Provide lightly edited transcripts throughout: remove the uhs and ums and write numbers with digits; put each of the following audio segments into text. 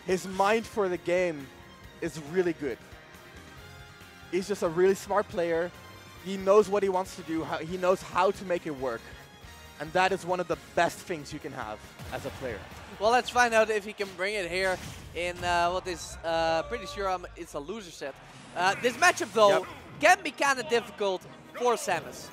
his mind for the game is really good. He's just a really smart player. He knows what he wants to do. He knows how to make it work. And that is one of the best things you can have as a player. Well, let's find out if he can bring it here in what is pretty sure it's a loser set. This matchup, though, can be kind of difficult for Samus.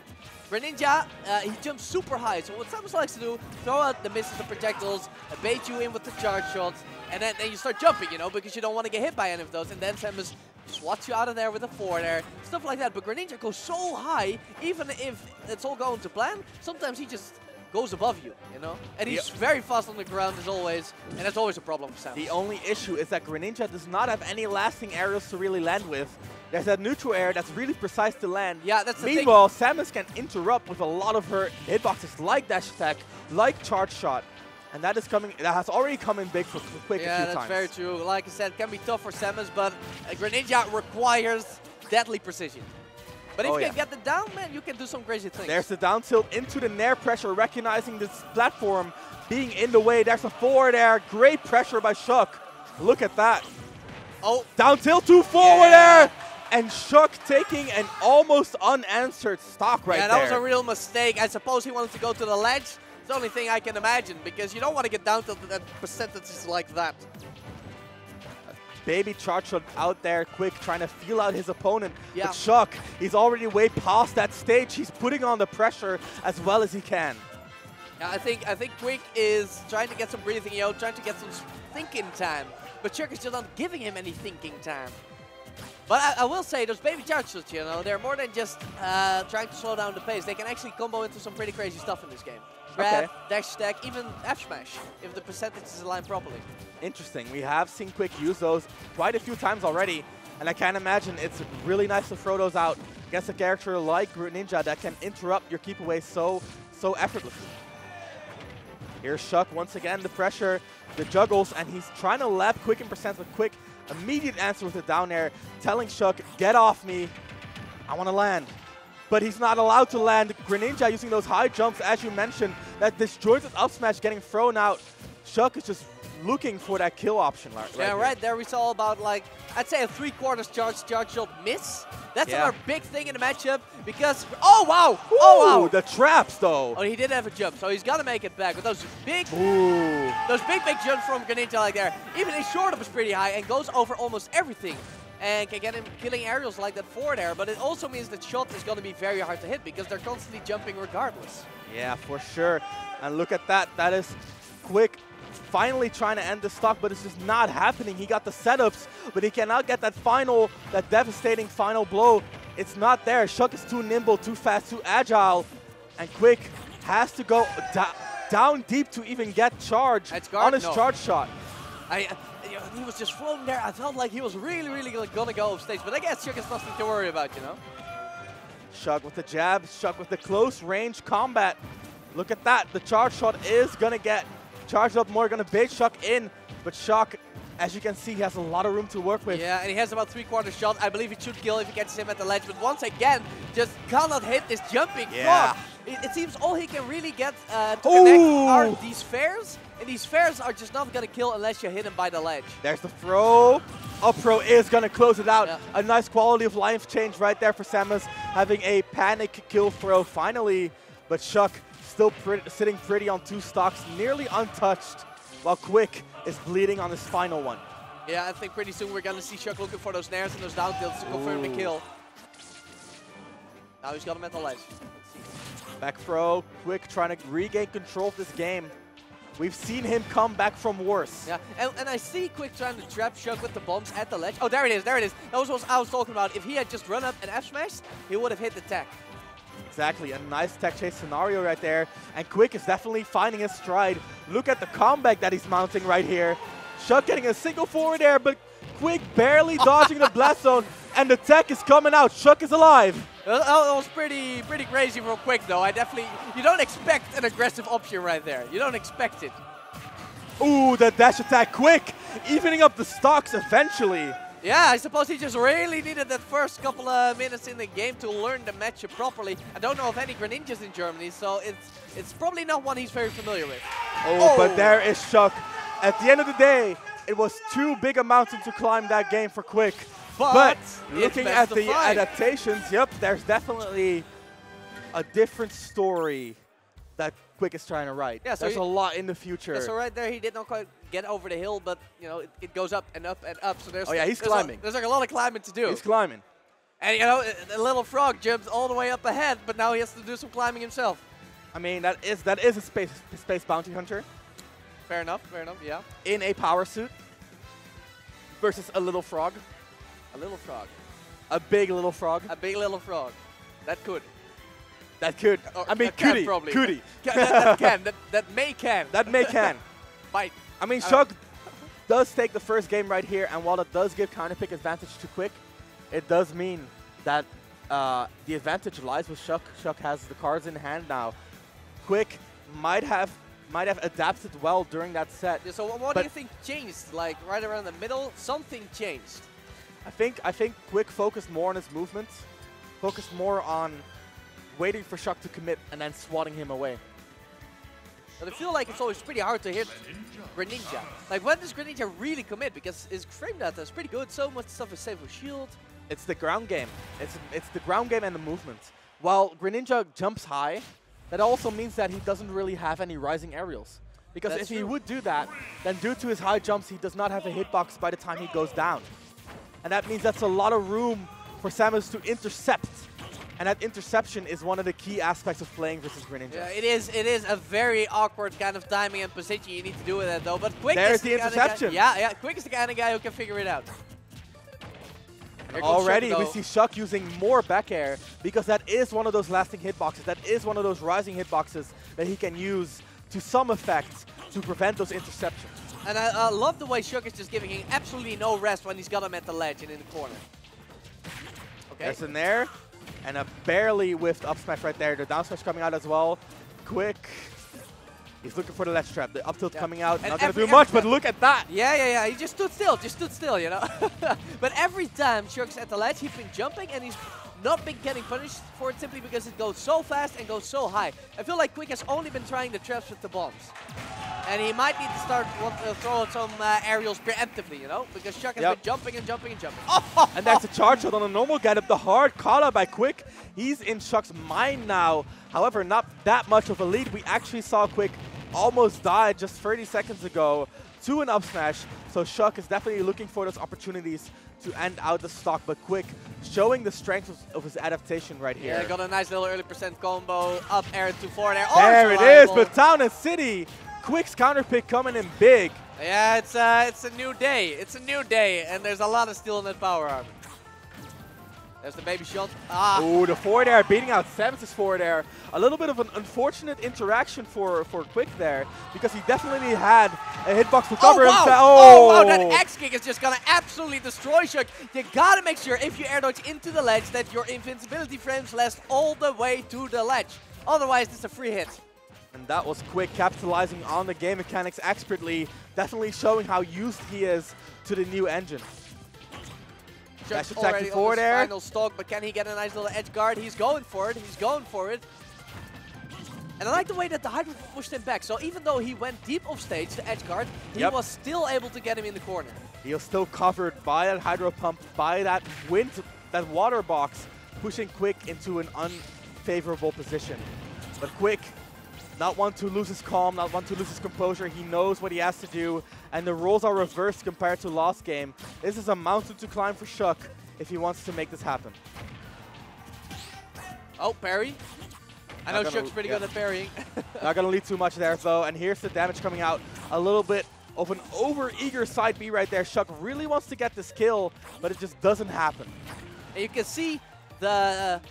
Greninja, he jumps super high, so what Samus likes to do, throw out the misses, the projectiles, bait you in with the charge shots, and then you start jumping, you know, because you don't want to get hit by any of those, and then Samus swats you out of there with a forward air, stuff like that. But Greninja goes so high, even if it's all going to plan, sometimes he just goes above you, you know? And he's very fast on the ground as always, and that's always a problem for Samus. The only issue is that Greninja does not have any lasting aerials to really land with. There's that neutral air that's really precise to land. Yeah, that's the thing. Meanwhile, Samus can interrupt with a lot of her hitboxes like dash attack, like charge shot. And that is coming. That has already come in big for quiK a few times. Yeah, that's very true. Like I said, it can be tough for Samus, but Greninja requires deadly precision. But if you can get the down, man, you can do some crazy things. There's the down tilt into the nair pressure, recognizing this platform being in the way. There's a forward air. Great pressure by ShuC. Look at that. Oh. Down tilt to forward air. And ShuC taking an almost unanswered stock right there. Yeah, that was a real mistake. I suppose he wanted to go to the ledge. It's the only thing I can imagine, because you don't want to get down to that percentages like that. Baby charge shot out there, quiK, trying to feel out his opponent. Yeah. But ShuC, he's already way past that stage. He's putting on the pressure as well as he can. Yeah, I think quiK is trying to get some breathing out, trying to get some thinking time. But ShuC is just not giving him any thinking time. But I will say, those baby charge shots, you know, they're more than just trying to slow down the pace. They can actually combo into some pretty crazy stuff in this game. Grab, dash stack, even F smash, if the percentages align properly. Interesting. We have seen quiK use those quite a few times already, and I can't imagine it's really nice to throw those out against a character like Greninja that can interrupt your keep away so effortlessly. Here's ShuC once again, the pressure, the juggles, and he's trying to lap quiK in percent with quiK. Immediate answer with the down air, telling ShuC, get off me, I want to land. But he's not allowed to land. Greninja using those high jumps, as you mentioned, that disjointed up smash getting thrown out. ShuC is just looking for that kill option. Right there we saw about, like, I'd say a 3/4 charge shot miss. That's another big thing in the matchup, because, oh wow! Ooh, oh wow! The traps though. Oh, he did have a jump, so he's got to make it back. But those big jumps from Greninja like there. Even his short up is pretty high and goes over almost everything. And can get him killing aerials like that forward air, but it also means that shot is going to be very hard to hit because they're constantly jumping regardless. Yeah, for sure. And look at that. That is quiK finally trying to end the stock, but it's just not happening. He got the setups, but he cannot get that devastating final blow. It's not there. ShuC is too nimble, too fast, too agile, and quiK has to go down deep to even get charge on his charge shot. He was just floating there. I felt like he was really gonna go off stage, but I guess ShuC has nothing to worry about, you know? ShuC with the jab, ShuC with the close range combat. Look at that. The charge shot is gonna get charged up more, gonna bait ShuC in, but ShuC, as you can see, he has a lot of room to work with. Yeah, and he has about 3/4 shot. I believe it should kill if he gets him at the ledge, but once again, just cannot hit this jumping frog. It seems all he can really get to connect are these fares, and these fares are just not gonna kill unless you hit him by the ledge. There's the throw. Up throw is gonna close it out. A nice quality of life change right there for Samus, having a panic kill throw finally, but ShuC still sitting pretty on 2 stocks, nearly untouched, while quiK is bleeding on his final one. Yeah, I think pretty soon we're going to see ShuC looking for those nairs and those down tilts to confirm the kill. Now he's got him at the ledge. Back throw, quiK trying to regain control of this game. We've seen him come back from worse. Yeah, and I see quiK trying to trap ShuC with the bombs at the ledge. Oh, there it is, there it is. That was what I was talking about. If he had just run up and F smash, he would have hit the tech. Exactly, a nice tech chase scenario right there. And quiK is definitely finding his stride. Look at the comeback that he's mounting right here. ShuC getting a single forward air, but quiK barely dodging the blast zone. And the tech is coming out. ShuC is alive. That was pretty crazy from quiK though. You don't expect an aggressive option right there. You don't expect it. Ooh, the dash attack, quiK, evening up the stocks eventually. Yeah, I suppose he just really needed that first couple of minutes in the game to learn the matchup properly. I don't know of any Greninjas in Germany, so it's probably not one he's very familiar with. Oh, but there is ShuC. At the end of the day, it was too big a mountain to climb that game for quiK. But looking at the adaptations, yep, there's definitely a different story that quiK is trying to write. Yeah, so there's a lot in the future. Yeah, so right there, he did not quite get over the hill, but you know, it goes up and up and up. So there's he's climbing. There's like a lot of climbing to do. He's climbing. And you know, the little frog jumps all the way up ahead, but now he has to do some climbing himself. I mean, that is a space bounty hunter. Fair enough, yeah. In a power suit versus a little frog. A little frog. A big little frog. A big little frog. That could. That could. Or I mean, could probably. Could. That can. That may can. That may can. Might. I mean, ShuC does take the first game right here, and while it does give counter pick advantage to quiK, it does mean that the advantage lies with ShuC. ShuC has the cards in hand now. quiK might have adapted well during that set. Yeah, so what do you think changed? Like right around the middle, something changed. I think quiK focused more on his movements, focused more on waiting for ShuC to commit and then swatting him away. But I feel like it's always pretty hard to hit Greninja. Like when does Greninja really commit? Because his frame data is pretty good, so much stuff is safe with shield. It's the ground game. It's the ground game and the movement. While Greninja jumps high, that also means that he doesn't really have any rising aerials. Because if he would do that, then due to his high jumps, he does not have a hitbox by the time he goes down. And that means that's a lot of room for Samus to intercept. And that interception is one of the key aspects of playing versus Greninja. Yeah, it is a very awkward kind of timing and position you need to do with it though. But quiK There's the interception. Yeah, quiK is the kind of guy who can figure it out. Already we see ShuC using more back air because that is one of those lasting hitboxes. That is one of those rising hitboxes that he can use to some effect to prevent those interceptions. And I love the way ShuC is just giving him absolutely no rest when he's got him at the ledge and in the corner. Okay. There's in there. And a barely whiffed up smash right there. The down smash coming out as well. quiK. He's looking for the ledge trap. The up tilt coming out. Not going to do much, but look at that. Yeah. He just stood still, you know. But every time ShuC's at the ledge, he's been jumping and he's not been getting punished for it simply because it goes so fast and goes so high. I feel like quiK has only been trying the traps with the bombs. And he might need to start throwing some aerials preemptively, you know? Because ShuC has been jumping and jumping and jumping. Oh! And that's a charge shot on a normal get-up. The hard call-out by quiK. He's in ShuC's mind now. However, not that much of a lead. We actually saw quiK almost die just 30 seconds ago to an up smash. So ShuC is definitely looking for those opportunities to end out the stock. But quiK showing the strength of his adaptation right here. Yeah, got a nice little early percent combo. Up air to forward air. There it is, but Town and City. quiK's counter pick coming in big. Yeah, it's a new day. It's a new day, and there's a lot of steel in that power armor. There's the baby shot. Ooh, the forward air beating out Samus' forward air. A little bit of an unfortunate interaction for quiK there, because he definitely had a hitbox to cover himself. Oh wow, that X kick is just gonna absolutely destroy ShuC. You gotta make sure if you air dodge into the ledge that your invincibility frames last all the way to the ledge. Otherwise, it's a free hit. And that was quiK capitalizing on the game mechanics expertly, definitely showing how used he is to the new engine. ShuC's already on his final stock, but can he get a nice little edge guard? He's going for it. He's going for it. And I like the way that the Hydro pushed him back. So even though he went deep off stage, the edge guard, he was still able to get him in the corner. He was still covered by that Hydro Pump, by that wind, that water box, pushing quiK into an unfavorable position. But quiK, not want to lose his calm, not want to lose his composure. He knows what he has to do, and the roles are reversed compared to last game. This is a mountain to climb for ShuC if he wants to make this happen. Oh, parry. I know ShuC's pretty good at parrying. Not going to lead too much there, though, and here's the damage coming out. A little bit of an over-eager side B right there. ShuC really wants to get this kill, but it just doesn't happen. And you can see the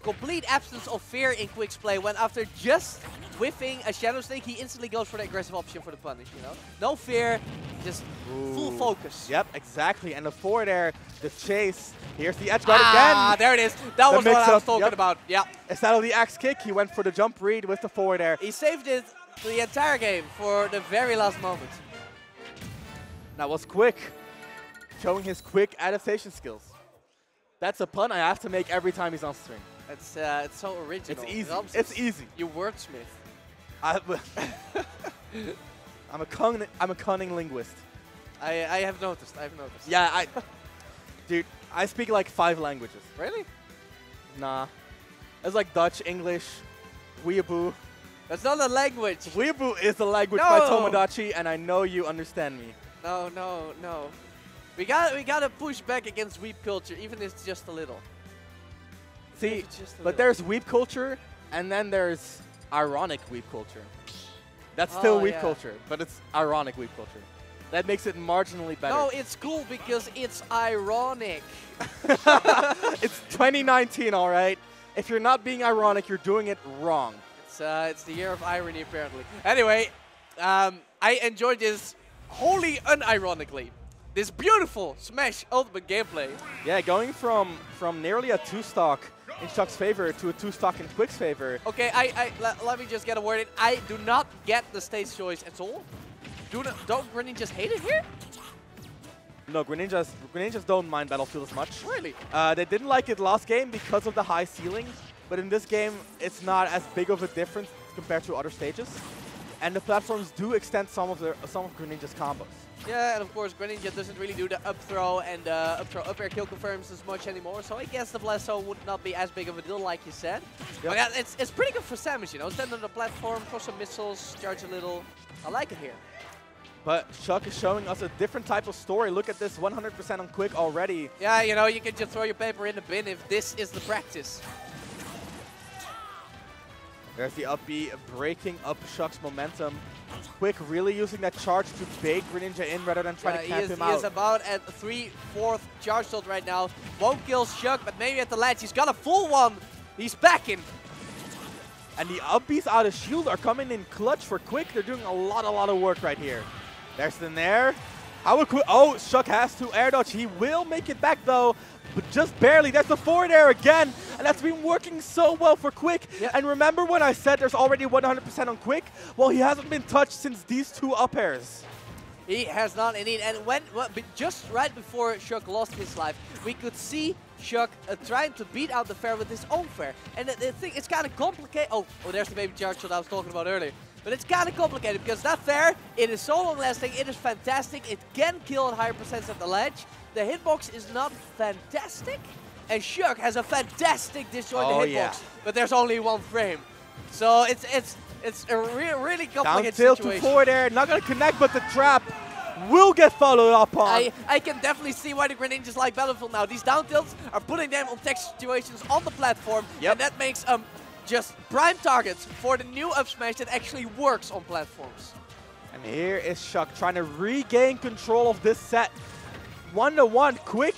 complete absence of fear in quiK's play when after just whiffing a Shadow Snake, he instantly goes for the aggressive option for the punish, you know? No fear, just full focus. Yep, exactly. And the forward air, the chase. Here's the edge guard again. There it is. That was what I was talking about. Yeah. Instead of the axe kick, he went for the jump read with the forward air. He saved it the entire game for the very last moment. That was quiK, showing his quick adaptation skills. That's a pun I have to make every time he's on stream. It's so original. It's easy. It's easy. You wordsmith. I'm a cunning linguist. I have noticed. I've noticed. Yeah, dude, I speak like 5 languages. Really? Nah. It's like Dutch, English, weeaboo. That's not a language. Weeaboo is the language No. by Tomodachi, and I know you understand me. No, no, no. We gotta push back against weeb culture, even if it's just a little. See, It's just a but little. there's weeb culture, and then there's ironic weeb culture. That's still Oh, weeb yeah. culture, but it's ironic weeb culture. That makes it marginally better. No, it's cool because it's ironic. It's 2019, all right? If you're not being ironic, you're doing it wrong. It's the year of irony, apparently. Anyway, I enjoyed this wholly unironically. This beautiful Smash Ultimate gameplay. Yeah, going from nearly a 2-stock in ShuC's favor to a 2-stock in quiK's favor. Okay, let me just get a word in. I do not get the stage choice at all. Don't Greninjas hate it here? No, Greninjas don't mind Battlefield as much. Really? They didn't like it last game because of the high ceiling, but in this game, it's not as big of a difference compared to other stages. And the platforms do extend some of Greninja's combos. Yeah, and of course Greninja doesn't really do the up throw and up throw up air kill confirms as much anymore, so I guess the blast zone would not be as big of a deal like you said. Yep. But yeah, it's pretty good for Samus, you know, stand on the platform, throw some missiles, charge a little. I like it here. But ShuC is showing us a different type of story. Look at this, 100% on quiK already. Yeah, you know, you can just throw your paper in the bin if this is the practice. There's the up B breaking up ShuC's momentum. quiK really using that charge to bait Greninja in rather than trying to camp him out. He is about at 3/4 charge tilt right now. Won't kill ShuC, but maybe at the ledge. He's got a full one. He's back in. And the up Bs out of shield are coming in clutch for quiK. They're doing a lot of work right here. There's the Nair. How would quiK? Oh, ShuC has to air dodge. He will make it back though, but just barely. There's the forward air again, and that's been working so well for quiK. Yep. And remember when I said there's already 100% on quiK? Well, he hasn't been touched since these 2 up airs. He has not indeed. And just right before ShuC lost his life, we could see ShuC trying to beat out the fair with his own fair. And the thing, it's kind of complicated. Oh, there's the baby charge that I was talking about earlier. But it's kind of complicated because that fair, it is so long lasting, it is fantastic. It can kill at higher percents at the ledge. The hitbox is not fantastic. And ShuC has a fantastic disjointed hitbox. But there's only 1 frame. So it's a really complicated Down tilt situation. to forward air, not going to connect, but the trap will get followed up on. I can definitely see why the Greninjas like Battlefield now. These down tilts are putting them on tech situations on the platform. Yep. And that makes just prime targets for the new up smash that actually works on platforms. And here is ShuC trying to regain control of this set. 1-1. quiK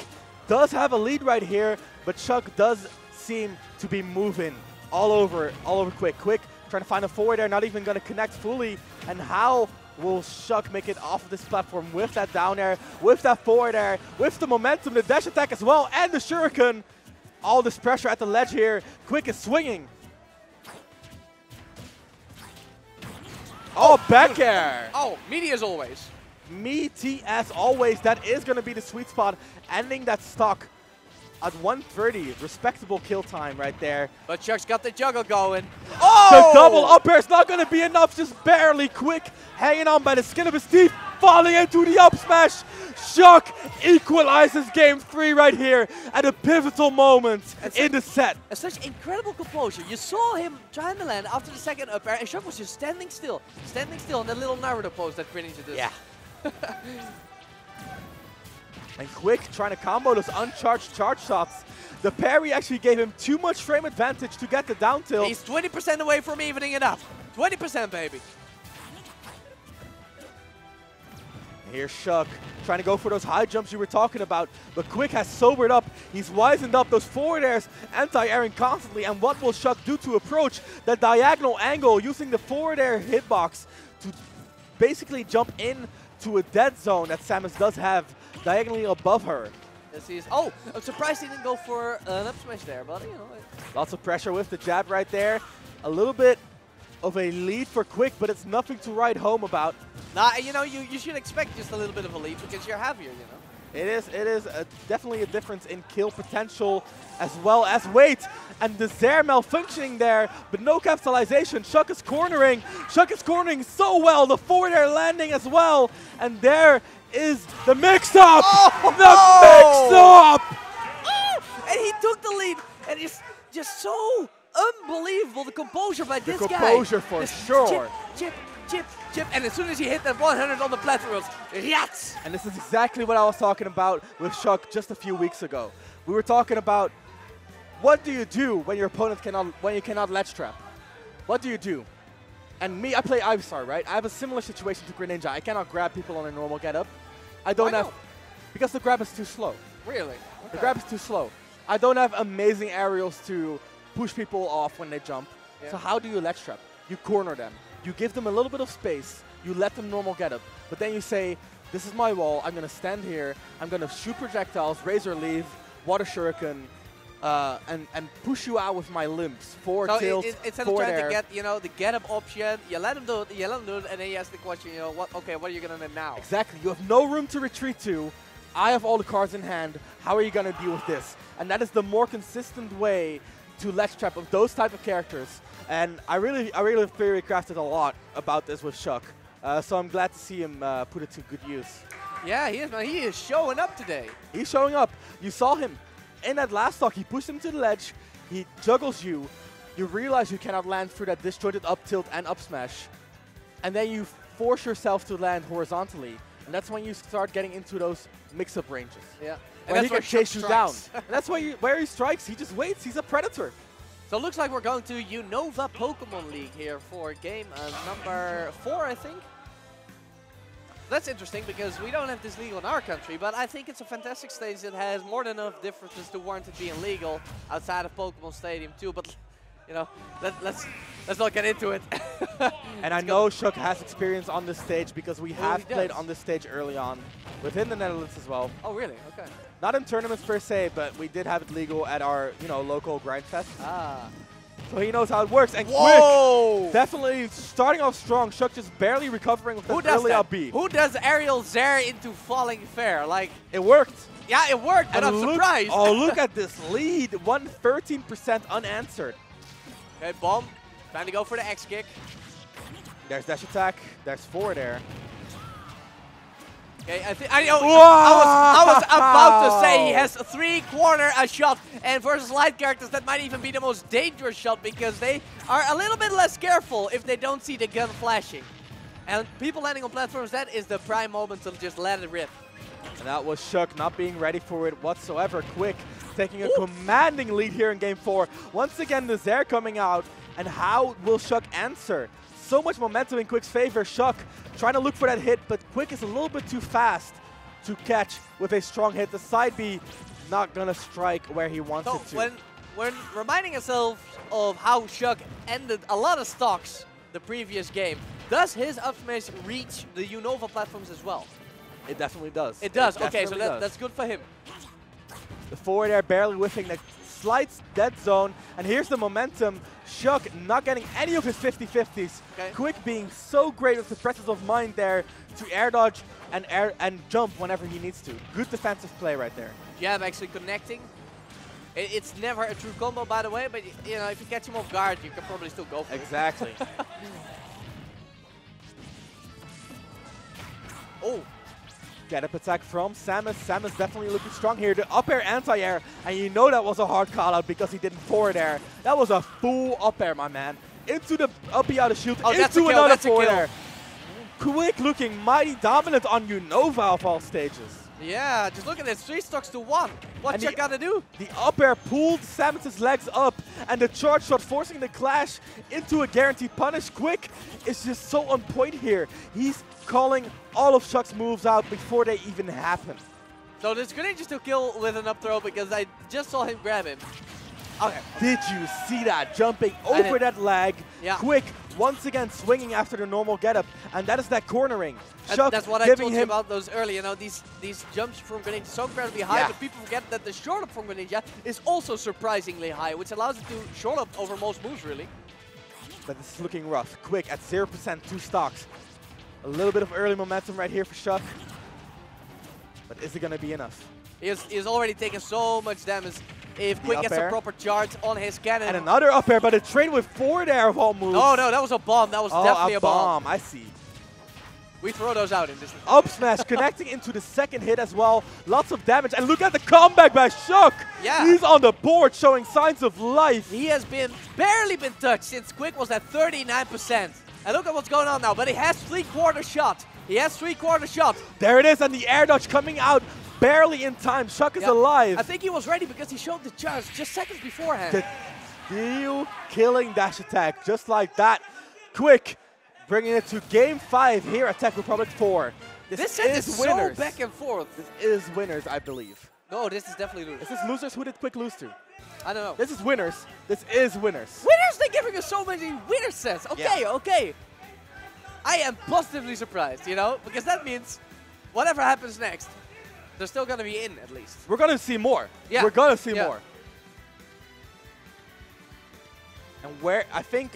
does have a lead right here, but ShuC does seem to be moving all over quiK. quiK trying to find a forward air, not even going to connect fully. And how will ShuC make it off of this platform with that down air, with that forward air, with the momentum, the dash attack as well, and the shuriken? All this pressure at the ledge here. quiK is swinging. Oh, back air. Oh, meaty as always. Meaty as always. That is going to be the sweet spot, ending that stock at 130. Respectable kill time right there. But ShuC's got the juggle going. Oh! The double up air is not going to be enough. Just barely. quiK hanging on by the skin of his teeth, falling into the up smash. ShuC equalizes game 3 right here at a pivotal moment in the set. And such incredible composure. You saw him trying to land after the second up air, and ShuC was just standing still in that little Naruto pose that Greninja did. Yeah. And quiK trying to combo those uncharged charge shots. The parry actually gave him too much frame advantage to get the down tilt. He's 20% away from evening it up. 20%, baby. Here's ShuC trying to go for those high jumps you were talking about, but quiK has sobered up. He's wizened up. Those forward airs anti-airing constantly, and what will ShuC do to approach that diagonal angle using the forward air hitbox to basically jump in to a dead zone that Samus does have diagonally above her. Yes, he is. Oh, I'm surprised he didn't go for an up smash there, but you know. Lots of pressure with the jab right there. A little bit of a lead for quiK, but it's nothing to write home about. Nah, you know, you should expect just a little bit of a lead because you're heavier, you know. It is definitely a difference in kill potential as well as weight. And the Zair malfunctioning there, but no capitalization. ShuC is cornering. ShuC is cornering so well. The forward air landing as well. And there is the mix-up! Oh, the mix-up! And he took the lead, and it's just so unbelievable, the composure by this guy. The composure for sure. Chip, chip, chip, and as soon as he hit that 100 on the platform, yats! And this is exactly what I was talking about with ShuC just a few weeks ago. We were talking about what do you do when your opponent cannot ledge trap? What do you do? And me, I play Ivysaur, right? I have a similar situation to Greninja. I cannot grab people on a normal getup. I don't have, because the grab is too slow. Really? Okay. The grab is too slow. I don't have amazing aerials to push people off when they jump. Yeah. So how do you ledge trap? You corner them. You give them a little bit of space. You let them normal getup. But then you say, this is my wall. I'm going to stand here. I'm going to shoot projectiles, razor leaf, water shuriken, and push you out with my limbs. Forward tilt, instead of trying to get, you know, the get up option, you let him do it, and then he asks the question, you know, what are you gonna do now? Exactly. You have no room to retreat to. I have all the cards in hand. How are you gonna deal with this? And that is the more consistent way to ledge trap of those type of characters. And I really theory crafted a lot about this with ShuC. So I'm glad to see him put it to good use. Yeah, he is, man. He is showing up today. He's showing up. You saw him. In that last stock, he pushed him to the ledge, he juggles you, you realize you cannot land through that disjointed up tilt and up smash, and then you force yourself to land horizontally, and that's when you start getting into those mix-up ranges. Yeah. Where he can chase you down. And that's where he strikes, he just waits, he's a predator. So it looks like we're going to Unova Pokemon League here for game number 4, I think. That's interesting because we don't have this legal in our country, but I think it's a fantastic stage that has more than enough differences to warrant it being legal outside of Pokemon Stadium too. But you know, let's not get into it. And I know ShuC has experience on this stage because we have played on this stage early on within the Netherlands as well. Oh really? Okay. Not in tournaments per se, but we did have it legal at our local grind fest. Ah. So he knows how it works. And quiK, definitely starting off strong. ShuC just barely recovering with the early up B. Who does aerial Zair into falling fair? Like, it worked. Yeah, it worked, but I'm surprised. Oh, look at this lead. 113% unanswered. Okay, bomb. Trying to go for the X kick. There's dash attack. There's forward air. Okay, I was about to say he has a 3-corner shot, and versus light characters that might even be the most dangerous shot because they are a little bit less careful if they don't see the gun flashing. And people landing on platforms, that is the prime moment to just let it rip. And that was ShuC not being ready for it whatsoever. quiK taking a commanding lead here in game 4. Once again, the Zair coming out, and how will ShuC answer? So much momentum in quiK's favor. ShuC trying to look for that hit, but quiK is a little bit too fast to catch with a strong hit. The side B not gonna strike where he wants it to. When reminding ourselves of how ShuC ended a lot of stocks the previous game, does his up smash reach the Unova platforms as well? It definitely does. It does. Okay, so that's good for him. The forward air barely whiffing the slight dead zone, and here's the momentum. ShuC not getting any of his 50-50s. Okay. quiK being so great with the presence of mind there to air dodge and jump whenever he needs to. Good defensive play right there. Jab actually connecting. It's never a true combo, by the way, but you know, if you catch him off guard, you can probably still go for it. Exactly. Oh. Get up attack from Samus. Samus definitely looking strong here. The up air, anti-air, and you know that was a hard call out because he didn't forward air. That was a full up air, my man. Into the up B out of shield, into another forward air. quiK looking mighty dominant on Unova of all stages. Yeah, just look at this, 3 stocks to 1. What you gotta do? The up air pulled Samus' legs up, and the charge shot forcing the clash into a guaranteed punish. quiK is just so on point here. He's calling all of ShuC's moves out before they even happen. So this Greninja still kill with an up throw because I just saw him grab him. Okay. Did you see that? Jumping over that lag. Yeah. quiK once again swinging after the normal getup, and that is that cornering. That's what I told you about those early. You know, these jumps from Greninja so incredibly high, but people forget that the short up from Greninja is also surprisingly high, which allows it to short up over most moves, really. But this is looking rough. quiK at 0%, 2 stocks. A little bit of early momentum right here for ShuC. But is it going to be enough? He's already taken so much damage. If quiK gets a proper charge on his cannon. And another up air, but a trade with forward air of all moves. Oh no, that was a bomb. That was definitely a bomb. I see. We throw those out in this. Up smash connecting into the second hit as well. Lots of damage. And look at the comeback by ShuC. Yeah. He's on the board showing signs of life. He has barely been touched since quiK was at 39%. And look at what's going on now. But he has 3/4 shot. He has 3/4 shot. There it is. And the air dodge coming out barely in time. ShuC is alive. I think he was ready because he showed the charge just seconds beforehand. The deal killing dash attack just like that. quiK bringing it to game 5 here at Tech Republic 4. This set is winners. so back and forth. This is winners, I believe. No, this is definitely losers. Is this losers? Who did quiK lose to? I don't know. This is winners. This is winners. Winners? They're giving us so many winner sets. Okay, okay. I am positively surprised, you know, because that means whatever happens next, they're still going to be in at least. We're going to see more. Yeah. We're going to see more. And where I think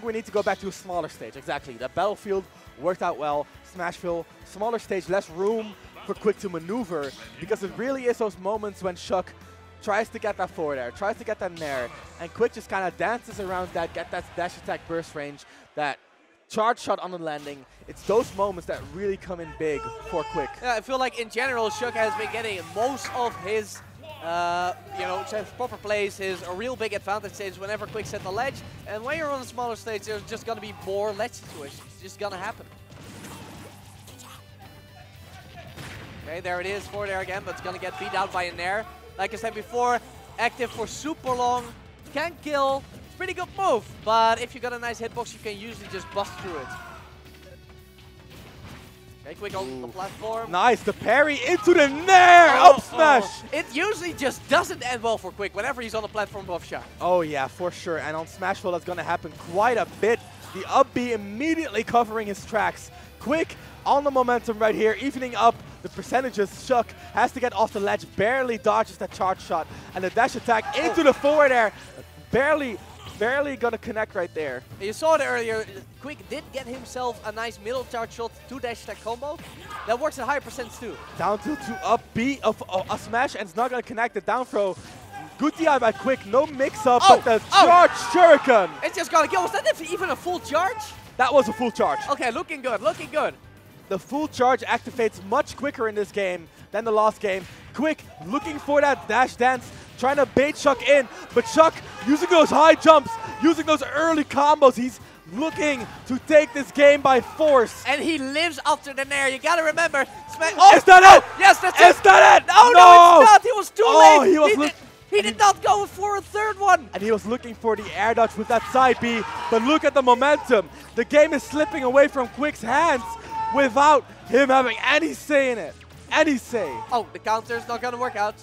we need to go back to a smaller stage. Exactly. The battlefield worked out well. Smashville, smaller stage, less room for quiK to maneuver, because it really is those moments when ShuC tries to get that forward air, tries to get that nair, and quiK just kind of dances around that, get that dash attack burst range, that charge shot on the landing. It's those moments that really come in big for quiK. Yeah, I feel like in general, ShuC has been getting most of his you know, proper plays, his real big advantage stage whenever quiK set the ledge. And when you're on a smaller stage, there's just going to be more ledge situations. It's just going to happen. Okay, there it is, forward air again, but it's going to get beat out by a nair. Like I said before, active for super long, can kill. It's a pretty good move, but if you got a nice hitbox, you can usually just bust through it. Okay, quick on the platform. Nice, the parry into the nair, up smash. It usually just doesn't end well for quiK whenever he's on the platform above shot. Oh yeah, for sure, and on Smashville that's going to happen quite a bit. The up B immediately covering his tracks. quiK on the momentum right here, evening up the percentages. ShuC has to get off the ledge, barely dodges that charge shot, and the dash attack into the forward air, barely gonna connect right there. You saw it earlier, quiK did get himself a nice middle charge shot, 2 dash attack combo. That works at higher percents too. Down tilt to up B of a smash, and it's not gonna connect the down throw. Good DI by quiK, no mix up, but the charge shuriken. It's just gonna kill. Was that even a full charge? That was a full charge. Okay, looking good, looking good. The full charge activates much quicker in this game than the last game. quiK looking for that dash dance, trying to bait ShuC in, but ShuC using those high jumps, using those early combos. He's looking to take this game by force. And he lives after the nair. You gotta remember. Is that it? Yes, that's it. Is that it? No, it's not. He was too late. He did not go for a third one. And he was looking for the air dodge with that side B. But look at the momentum. The game is slipping away from quiK's hands without him having any say in it. Any say. Oh, the counter's not gonna work out.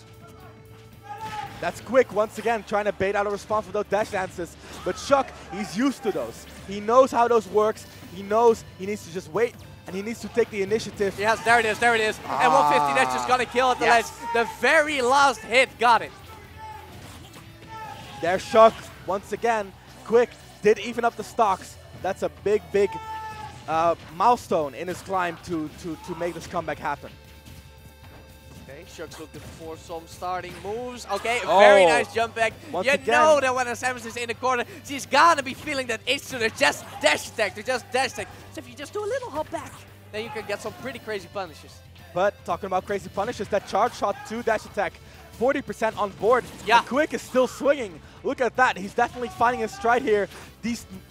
That's quiK once again trying to bait out a response with those dash dances. But ShuC, he's used to those. He knows how those works. He knows he needs to just wait. And he needs to take the initiative. Yes, there it is, there it is. And 150, that's just gonna kill at the ledge. The very last hit got it. There's ShuC once again. quiK did even up the stocks. That's a big milestone in his climb to make this comeback happen. Okay, ShuC's looking for some starting moves. Okay, very nice jump back. You know that when Samus is in the corner, she's gotta be feeling that itch to just dash attack, So if you just do a little hop back, then you can get some pretty crazy punishes. But talking about crazy punishes, that charge shot 2 dash attack, 40% on board. Yeah. quiK is still swinging. Look at that. He's definitely finding his stride here.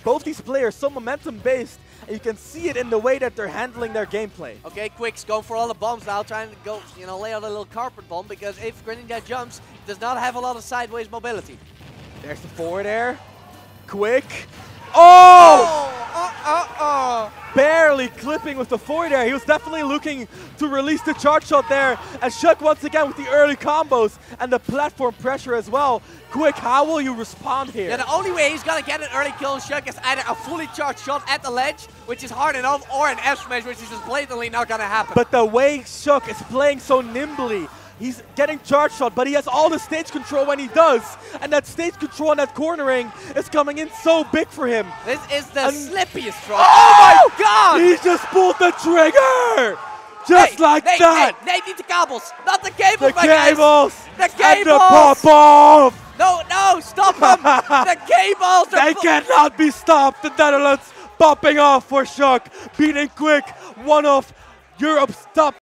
Both these players so momentum based, and you can see it in the way that they're handling their gameplay. Okay, quiK's going for all the bombs now, trying to go, lay out a little carpet bomb, because if Greninja jumps, he does not have a lot of sideways mobility. There's the forward air. quiK. Oh! Barely clipping with the forward air. He was definitely looking to release the charge shot there. And ShuC once again with the early combos and the platform pressure as well. quiK, how will you respond here? Yeah, the only way he's gonna get an early kill on ShuC is either a fully charged shot at the ledge, which is hard enough, or an F smash, which is just blatantly not gonna happen. But the way ShuC is playing so nimbly, he's getting charge shot, but he has all the stage control when he does. And that stage control and that cornering is coming in so big for him. This is the slippiest throw. Oh my god! He just pulled the trigger! Just like that! They need the cables, not the cables, the cables! The cables! And the pop-off! No, stop them! The cables! They cannot be stopped! The Netherlands popping off for ShuC, beating quiK, one of Europe's top